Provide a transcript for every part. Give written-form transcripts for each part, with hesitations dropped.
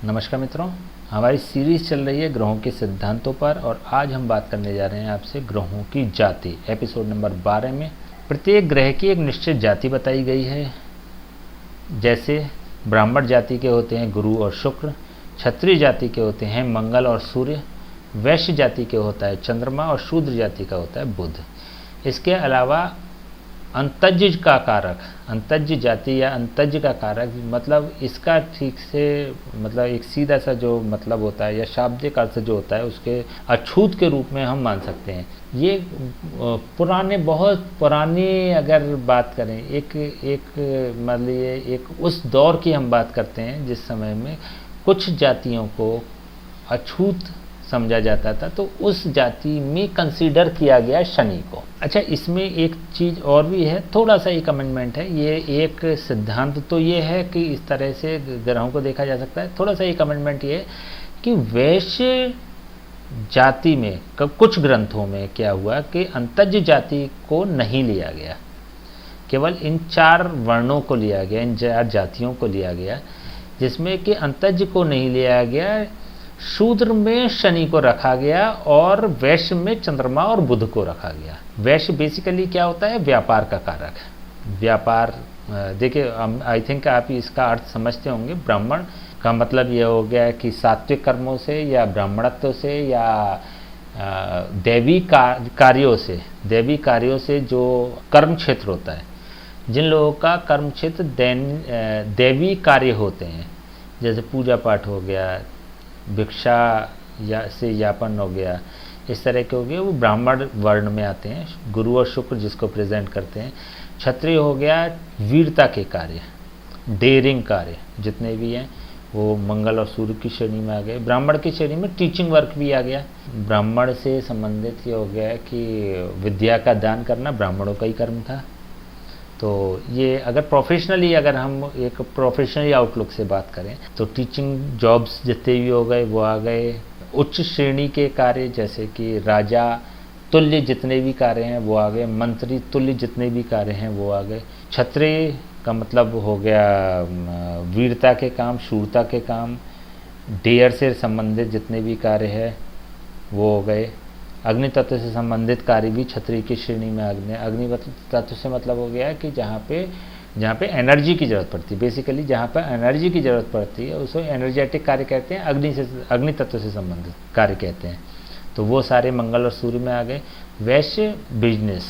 नमस्कार मित्रों, हमारी सीरीज चल रही है ग्रहों के सिद्धांतों पर और आज हम बात करने जा रहे हैं आपसे ग्रहों की जाति। एपिसोड नंबर 12 में प्रत्येक ग्रह की एक निश्चित जाति बताई गई है। जैसे ब्राह्मण जाति के होते हैं गुरु और शुक्र, क्षत्रिय जाति के होते हैं मंगल और सूर्य, वैश्य जाति के होता है चंद्रमा और शूद्र जाति का होता है बुध। इसके अलावा अंतज का कारक, अंतज जाति या अंतज का कारक मतलब इसका ठीक से मतलब एक सीधा सा जो मतलब होता है या शाब्दिक अर्थ जो होता है उसके अछूत के रूप में हम मान सकते हैं। ये पुराने बहुत पुरानी अगर बात करें एक मतलब ये एक उस दौर की हम बात करते हैं जिस समय में कुछ जातियों को अछूत समझा जाता था, तो उस जाति में कंसीडर किया गया शनि को। अच्छा, इसमें एक चीज़ और भी है, थोड़ा सा एक अमेंडमेंट है। ये एक सिद्धांत तो ये है कि इस तरह से ग्रहों को देखा जा सकता है। थोड़ा सा एक अमेंडमेंट ये है कि वैश्य जाति में कुछ ग्रंथों में क्या हुआ कि अंतज जाति को नहीं लिया गया, केवल इन 4 वर्णों को लिया गया, इन 4 जातियों को लिया गया, जिसमें कि अंतज को नहीं लिया गया, शूद्र में शनि को रखा गया और वैश्य में चंद्रमा और बुध को रखा गया। वैश्य बेसिकली क्या होता है, व्यापार का कारक है। व्यापार देखिए, आई थिंक आप इसका अर्थ समझते होंगे। ब्राह्मण का मतलब ये हो गया कि सात्विक कर्मों से या ब्राह्मणत्व से या दैवी कार्यों से जो कर्म क्षेत्र होता है, जिन लोगों का कर्म क्षेत्र दैवी कार्य होते हैं, जैसे पूजा पाठ हो गया, भिक्षा से यापन हो गया, इस तरह के हो गए, वो ब्राह्मण वर्ण में आते हैं। गुरु और शुक्र जिसको प्रेजेंट करते हैं। क्षत्रिय हो गया वीरता के कार्य, डेयरिंग कार्य जितने भी हैं वो मंगल और सूर्य की श्रेणी में आ गए। ब्राह्मण की श्रेणी में टीचिंग वर्क भी आ गया। ब्राह्मण से संबंधित ये हो गया कि विद्या का दान करना ब्राह्मणों का ही कर्म था। तो ये अगर प्रोफेशनली अगर हम एक प्रोफेशनली आउटलुक से बात करें तो टीचिंग जॉब्स जितने भी हो गए वो आ गए। उच्च श्रेणी के कार्य जैसे कि राजा तुल्य जितने भी कार्य हैं वो आ गए। मंत्री तुल्य जितने भी कार्य हैं वो आ गए। क्षत्रिय का मतलब हो गया वीरता के काम, शूरता के काम, डेयर से संबंधित जितने भी कार्य है वो हो गए। अग्नि तत्व से संबंधित कार्य भी क्षत्रिय की श्रेणी में आ गए। अग्नि तत्व से मतलब हो गया कि जहाँ पे एनर्जी की ज़रूरत पड़ती है, बेसिकली जहाँ पर एनर्जी की ज़रूरत पड़ती है उसको एनर्जेटिक कार्य कहते हैं, अग्नि तत्व से संबंधित कार्य कहते हैं। तो वो सारे मंगल और सूर्य में आ गए। वैश्य बिजनेस,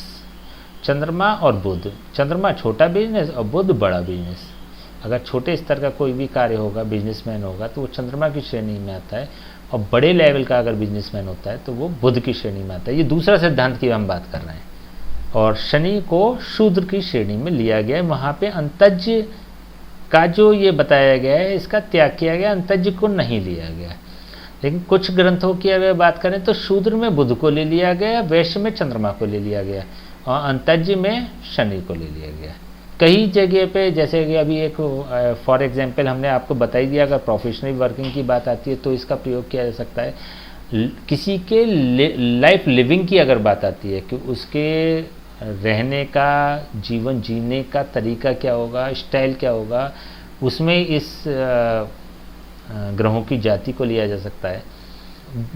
चंद्रमा और बुध। चंद्रमा छोटा बिजनेस और बुध बड़ा बिजनेस। अगर छोटे स्तर का कोई भी कार्य होगा, बिजनेसमैन होगा, तो वो चंद्रमा की श्रेणी में आता है, और बड़े लेवल का अगर बिजनेसमैन होता है तो वो बुध की श्रेणी में आता है। ये दूसरा सिद्धांत की हम बात कर रहे हैं। और शनि को शूद्र की श्रेणी में लिया गया है। वहाँ पे अंतज का जो ये बताया गया है इसका त्याग किया गया, अंतज को नहीं लिया गया। लेकिन कुछ ग्रंथों की अगर बात करें तो शूद्र में बुध को ले लिया गया, वैश्य में चंद्रमा को ले लिया गया और अंतज में शनि को ले लिया गया। कई जगह पे जैसे कि अभी एक फॉर एग्जांपल हमने आपको बता ही दिया, अगर प्रोफेशनल वर्किंग की बात आती है तो इसका प्रयोग किया जा सकता है। किसी के लाइफ लिविंग की अगर बात आती है कि उसके रहने का, जीवन जीने का तरीका क्या होगा, स्टाइल क्या होगा, उसमें इस ग्रहों की जाति को लिया जा सकता है।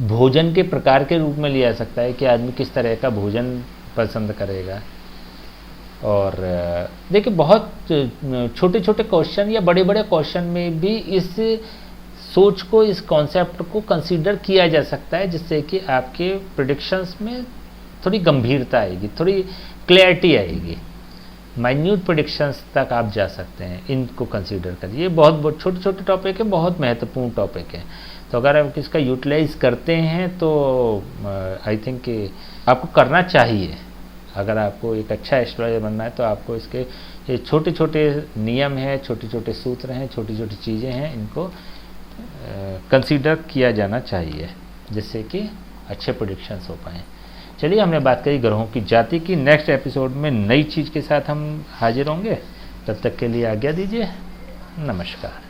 भोजन के प्रकार के रूप में लिया जा सकता है कि आदमी किस तरह का भोजन पसंद करेगा। और देखिए, बहुत छोटे छोटे क्वेश्चन या बड़े बड़े क्वेश्चन में भी इस सोच को, इस कॉन्सेप्ट को कंसीडर किया जा सकता है, जिससे कि आपके प्रेडिक्शंस में थोड़ी गंभीरता आएगी, थोड़ी क्लैरिटी आएगी। माइन्यूट प्रेडिक्शंस तक आप जा सकते हैं इनको कंसीडर करिए। ये बहुत छोटे छोटे टॉपिक है, बहुत महत्वपूर्ण टॉपिक है। तो अगर आप इसका यूटिलाइज करते हैं तो आई थिंक आपको करना चाहिए। अगर आपको एक अच्छा एस्ट्रोलॉजर बनना है तो आपको इसके ये छोटे छोटे नियम हैं, छोटे छोटे सूत्र हैं, छोटी छोटी चीज़ें हैं, इनको कंसीडर किया जाना चाहिए जिससे कि अच्छे प्रेडिक्शंस हो पाएँ। चलिए, हमने बात करी ग्रहों की जाति की। नेक्स्ट एपिसोड में नई चीज़ के साथ हम हाजिर होंगे। तब तक के लिए आज्ञा दीजिए। नमस्कार।